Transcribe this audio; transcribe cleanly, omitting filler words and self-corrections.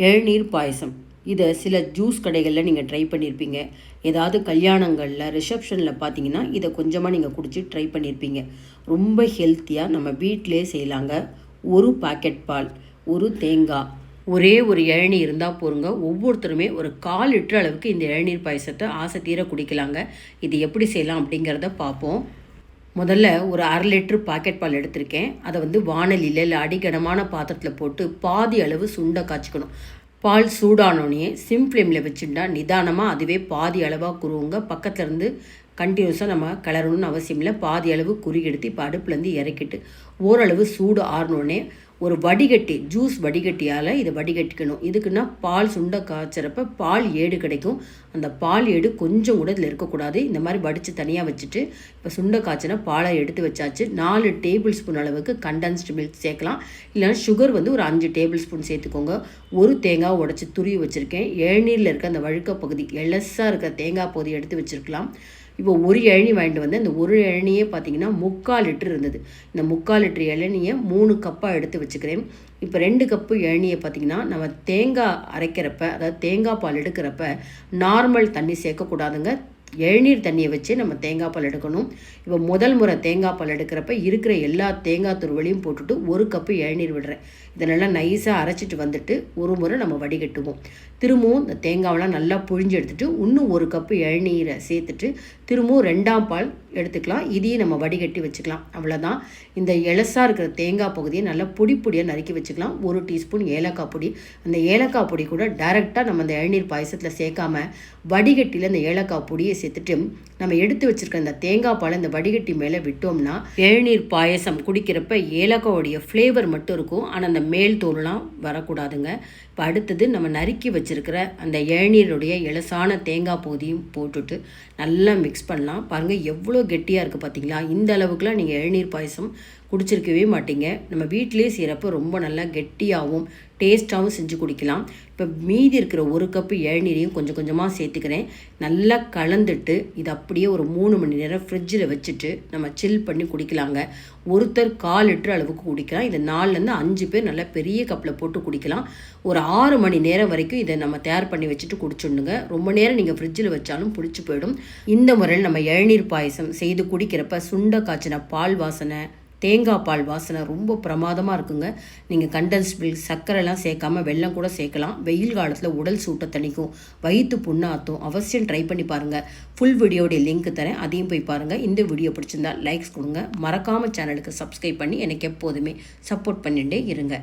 இளநீர் பாயசம். இதை சில ஜூஸ் கடைகளில் நீங்கள் ட்ரை பண்ணியிருப்பீங்க. ஏதாவது கல்யாணங்களில் ரிசப்ஷனில் பார்த்தீங்கன்னா இதை கொஞ்சமாக நீங்கள் குடிச்சு ட்ரை பண்ணியிருப்பீங்க. ரொம்ப ஹெல்த்தியாக நம்ம வீட்டிலே செய்யலாங்க. ஒரு பாக்கெட் பால், ஒரு தேங்காய், ஒரே ஒரு இளநீர் இருந்தால் போருங்க. ஒவ்வொருத்தருமே ஒரு 1/4 லிட்டர் அளவுக்கு இந்த இளநீர் பாயசத்தை ஆசை தீர குடிக்கலாங்க. இது எப்படி செய்யலாம் அப்படிங்கிறத பார்ப்போம். முதல்ல ஒரு 1/2 லிட்டர் பாக்கெட் பால் எடுத்திருக்கேன். அதை வானலியில் இல்லை அடிகனமான பாத்திரத்தில் போட்டு பாதி அளவு சுண்டை காய்ச்சிக்கணும். பால் சூடானோடனே சிம் ஃப்ளேமில் வச்சுட்டா நிதானமாக அதுவே பாதி அளவாக குருவுங்க. பக்கத்தில் இருந்து கண்டினியூஸாக நம்ம கிளறணும்னு அவசியம் இல்லை. பாதி அளவு குறி எடுத்து இப்போ அடுப்புலேருந்து இறக்கிட்டு ஓரளவு சூடு ஆறினோடனே ஒரு வடிகட்டி, ஜூஸ் வடிகட்டியால் இதை வடிகட்டிக்கணும். இதுக்குன்னா பால் சுண்டை காய்ச்சறப்ப பால் ஏடு கிடைக்கும். அந்த பால் ஏடு கொஞ்சம் கூட இதில் இருக்கக்கூடாது. இந்த மாதிரி வடித்து தனியாக வச்சுட்டு இப்போ சுண்டை காய்ச்சினா பாலை எடுத்து வச்சாச்சு. 4 டேபிள் ஸ்பூன் அளவுக்கு கண்டென்ஸ்டு மில்க் சேர்க்கலாம். இல்லைனா சுகர் ஒரு 5 டேபிள் ஸ்பூன் சேர்த்துக்கோங்க. ஒரு தேங்காய் உடச்சி துருவி வச்சுருக்கேன். இளநீரில் இருக்க அந்த வழுக்க பகுதி, எலசாக இருக்க தேங்காய் பகுதி எடுத்து வச்சுருக்கலாம். இப்போ ஒரு இளநீ வாங்கிட்டு வந்து அந்த ஒரு இளநியே பார்த்தீங்கன்னா 3/4 லிட்டர் இருந்தது. இந்த 3/4 லிட்டர் இளநியை 3 கப்பாக எடுத்து வச்சுக்கிறேன். இப்போ 2 கப்பு இளநியை பார்த்திங்கன்னா நம்ம தேங்காய் அரைக்கிறப்ப, அதாவது தேங்காய் பால் எடுக்கிறப்ப நார்மல் தண்ணி சேர்க்கக்கூடாதுங்க. இளநீர் தண்ணியை வச்சு நம்ம தேங்காய் பால் எடுக்கணும். இப்போ முதல் முறை தேங்காய் பால் எடுக்கிறப்ப இருக்கிற எல்லா தேங்காய் துருவலையும் போட்டுட்டு 1 கப்பு இளநீர் விடுறேன். இதை நல்லா நைஸாக அரைச்சிட்டு வந்துட்டு ஒரு முறை நம்ம வடிகட்டுவோம். திரும்பவும் இந்த தேங்காவெலாம் நல்லா புழிஞ்சு எடுத்துகிட்டு இன்னும் 1 கப்பு இளநீரை சேர்த்துட்டு திரும்பவும் 2ஆம் பால் எடுத்துக்கலாம். இதையும் நம்ம வடிகட்டி வச்சுக்கலாம். அவ்வளோதான். இந்த எலசாக இருக்கிற தேங்காய் பகுதியை நல்லா பொடியாக நறுக்கி வச்சுக்கலாம். 1 டீஸ்பூன் ஏலக்காய் பொடி. அந்த ஏலக்காய் பொடி கூட டைரெக்டாக நம்ம அந்த இளநீர் பாயசத்தில் சேர்க்காம வடிகட்டியில் அந்த ஏலக்காய் பொடியை சேர்த்துட்டு நம்ம எடுத்து வச்சுருக்க இந்த தேங்காய் பாலை இந்த வடிகட்டி மேலே விட்டோம்னா இளநீர் பாயசம் குடிக்கிறப்ப ஏலக்காயோடைய ஃப்ளேவர் மட்டும் இருக்கும். ஆனால் அந்த மேல் தோல்லாம் வரக்கூடாதுங்க. இப்போ அடுத்தது நம்ம நறுக்கி வச்சுருக்கிற அந்த இளநீருடைய எலசான தேங்காய் பகுதியும் போட்டுட்டு நல்லா மிக்ஸ் பண்ணலாம். பாருங்கள் எவ்வளோ கெட்டியாக இருக்குது பார்த்தீங்களா? இந்த அளவுக்குலாம் நீங்கள் இளநீர் பாயசம் குடிச்சிருக்கவே மாட்டீங்க. நம்ம வீட்டிலே செய்கிறப்ப ரொம்ப நல்லா கெட்டியாகவும் டேஸ்ட்டாகவும் செஞ்சு குடிக்கலாம். இப்போ மீதி இருக்கிற 1 கப்பு இளநீரையும் கொஞ்சம் கொஞ்சமாக சேர்த்துக்கிறேன். நல்லா கலந்துட்டு இது அப்படியே ஒரு 3 மணி நேரம் ஃப்ரிட்ஜில் வச்சுட்டு நம்ம சில் பண்ணி குடிக்கலாங்க. ஒருத்தர் 1/4 லிட்டர் அளவுக்கு குடிக்கலாம். இதை 4லேருந்து 5 பேர் நல்லா பெரிய கப்பில் போட்டு குடிக்கலாம். ஒரு 6 மணி நேரம் வரைக்கும் இதை நம்ம தயார் பண்ணி வச்சுட்டு குடிச்சுடுங்க. ரொம்ப நேரம் நீங்கள் ஃப்ரிட்ஜில் வச்சாலும் பிடிச்சி போயிடும். இந்த முறையில் நம்ம இளநீர் பாயசம் செய்து குடிக்கிறப்ப சுண்டை காய்ச்சின பால் வாசனை, தேங்காய் பால் வாசனை ரொம்ப பிரமாதமாக இருக்குங்க. நீங்கள் கண்டென்ஸ் மில்க், சர்க்கரைலாம் சேர்க்காமல் வெல்லம் கூட சேர்க்கலாம். வெயில் காலத்தில் உடல் சூட்டை தணிக்கும், வயிற்று புண்ணாத்தும். அவசியம் ட்ரை பண்ணி பாருங்கள். ஃபுல் வீடியோடைய லிங்க் தரேன், அதையும் போய் பாருங்கள். இந்த வீடியோ பிடிச்சிருந்தா லைக்ஸ் கொடுங்க. மறக்காமல் சேனலுக்கு சப்ஸ்கிரைப் பண்ணி எனக்கு எப்போதுமே சப்போர்ட் பண்ணிகிட்டே இருங்க.